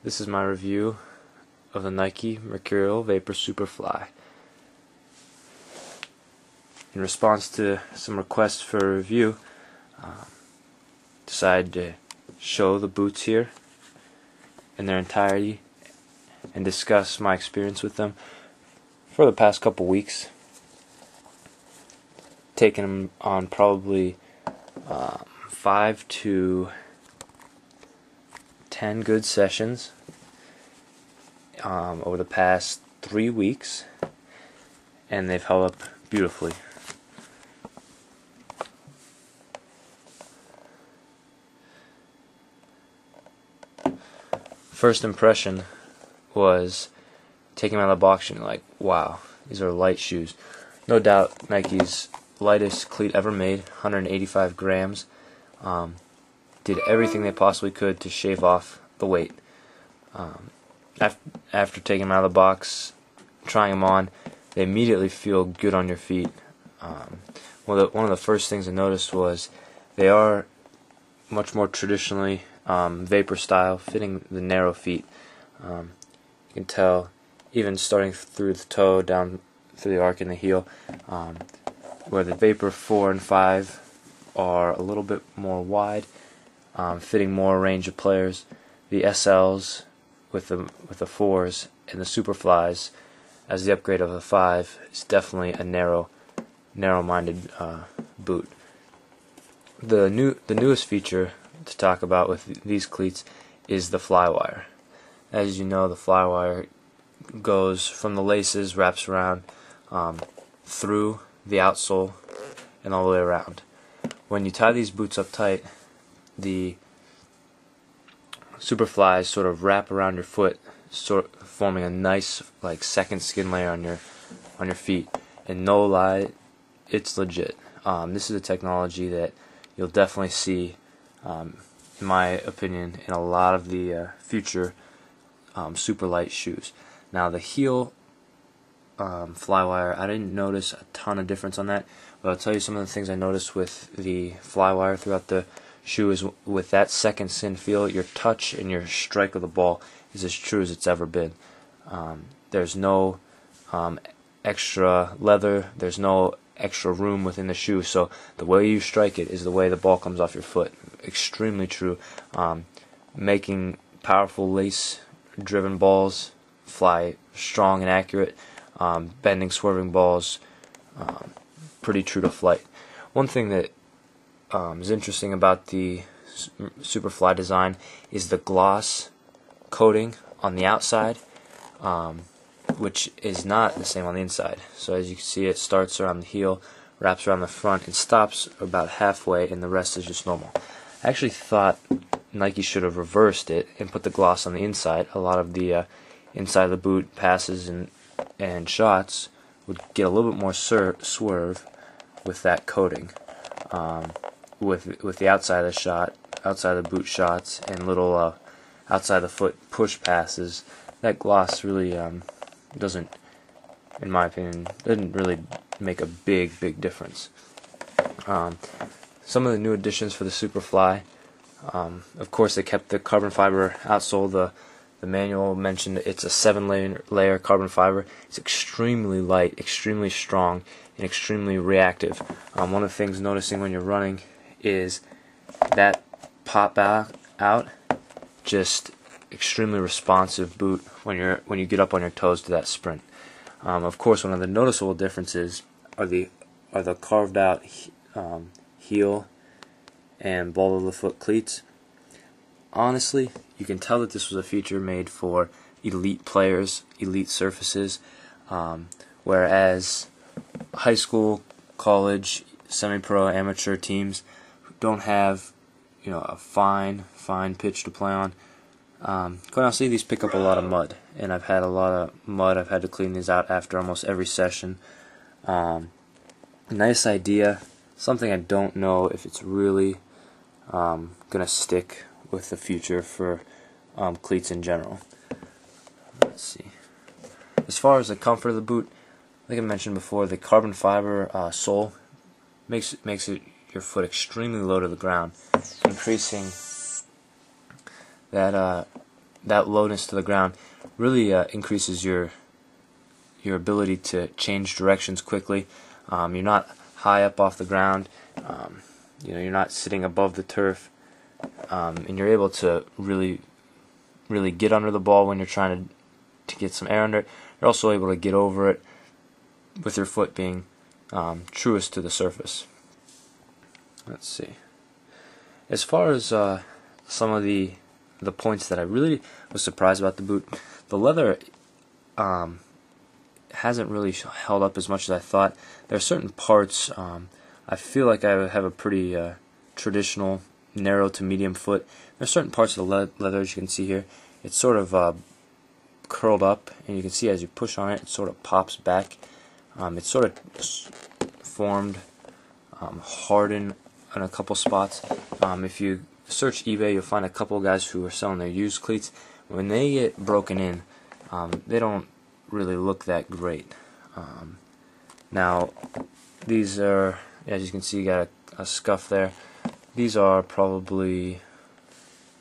This is my review of the Nike Mercurial Superfly. In response to some requests for a review, decided to show the boots here in their entirety and discuss my experience with them for the past couple weeks. Taking them on probably 5 to 10 good sessions over the past 3 weeks, and they've held up beautifully. First impression was taking them out of the box and you're like, wow, these are light shoes. No doubt Nike's lightest cleat ever made, 185 grams. Did everything they possibly could to shave off the weight. After taking them out of the box, trying them on, they immediately feel good on your feet. One of the first things I noticed was they are much more traditionally vapor style, fitting the narrow feet. You can tell even starting through the toe down through the arc in the heel, where the Vapor 4 and 5 are a little bit more wide, fitting more range of players. The SLs with the 4s and the Superflies as the upgrade of the 5 is definitely a narrow-minded boot. The newest feature to talk about with these cleats is the flywire. As you know, the flywire goes from the laces, wraps around through the outsole and all the way around. When you tie these boots up tight, the Superflies sort of wrap around your foot, forming a nice second skin layer on your feet. And no lie, it's legit. This is a technology that you'll definitely see, in my opinion, in a lot of the future super light shoes. Now the heel flywire, I didn't notice a ton of difference on that, but I'll tell you some of the things I noticed with the flywire throughout the shoe is with that second sin feel, your touch and your strike of the ball is as true as it's ever been. There's no extra leather, there's no extra room within the shoe, so the way you strike it is the way the ball comes off your foot. Extremely true. Making powerful lace driven balls fly strong and accurate, bending, swerving balls pretty true to flight. One thing that is interesting about the Superfly design is the gloss coating on the outside, which is not the same on the inside. So as you can see, it starts around the heel, wraps around the front, and stops about halfway, and the rest is just normal. I actually thought Nike should have reversed it and put the gloss on the inside. A lot of the inside of the boot passes and shots would get a little bit more swerve with that coating. With the outside of the shot, outside of the boot shots, and little outside the foot push passes, that gloss really doesn't, in my opinion, doesn't really make a big difference. Some of the new additions for the Superfly, of course, they kept the carbon fiber outsole. The manual mentioned it's a 7-layer carbon fiber. It's extremely light, extremely strong, and extremely reactive. One of the things noticing when you're running is that pop out, just extremely responsive boot when you get up on your toes to that sprint. Of course, one of the noticeable differences are the carved out heel and ball of the foot cleats. Honestly, you can tell that this was a feature made for elite players, elite surfaces, whereas high school, college, semi-pro, amateur teams who don't have a fine pitch to play on, quite honestly, these pick up a lot of mud, and I've had a lot of mud. I've had to clean these out after almost every session. Nice idea, something I don't know if it's really gonna stick with the future for cleats in general. Let's see. As far as the comfort of the boot, like I mentioned before, the carbon fiber sole makes your foot extremely low to the ground, increasing that that lowness to the ground really increases your ability to change directions quickly. You're not high up off the ground. You're not sitting above the turf, and you're able to really get under the ball when you're trying to get some air under it. You're also able to get over it with your foot being truest to the surface. Let's see. As far as some of the points that I really was surprised about the boot, the leather hasn't really held up as much as I thought. There are certain parts, I feel like I have a pretty traditional narrow to medium foot. There are certain parts of the leather, as you can see here, it's sort of curled up, and you can see as you push on it, it sort of pops back. It's sort of formed hardened in a couple spots. If you search eBay, you'll find a couple of guys who are selling their used cleats. When they get broken in, they don't really look that great. Now, these are, as you can see, you got a scuff there. These are probably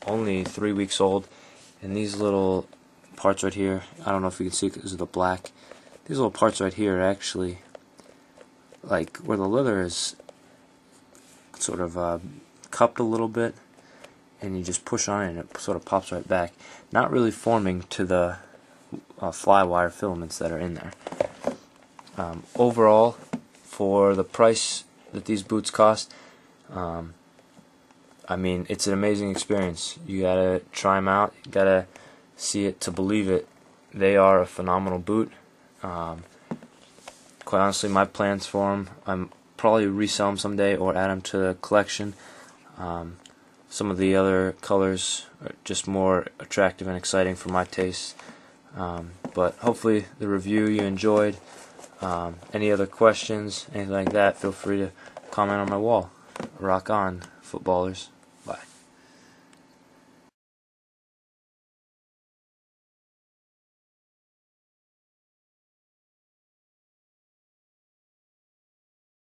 only 3 weeks old, and these little parts right here, I don't know if you can see it because of the black. These little parts right here are actually like where the leather is sort of cupped a little bit, and you just push on it and it sort of pops right back, not really forming to the fly wire filaments that are in there. Overall, for the price that these boots cost, I mean, it's an amazing experience. You gotta try them out. You gotta see it to believe it. They are a phenomenal boot. Quite honestly, my plans for them, I'm probably resell them someday or add them to the collection. Some of the other colors are just more attractive and exciting for my taste. But hopefully the review you enjoyed. Any other questions, anything like that, feel free to comment on my wall. Rock on, footballers.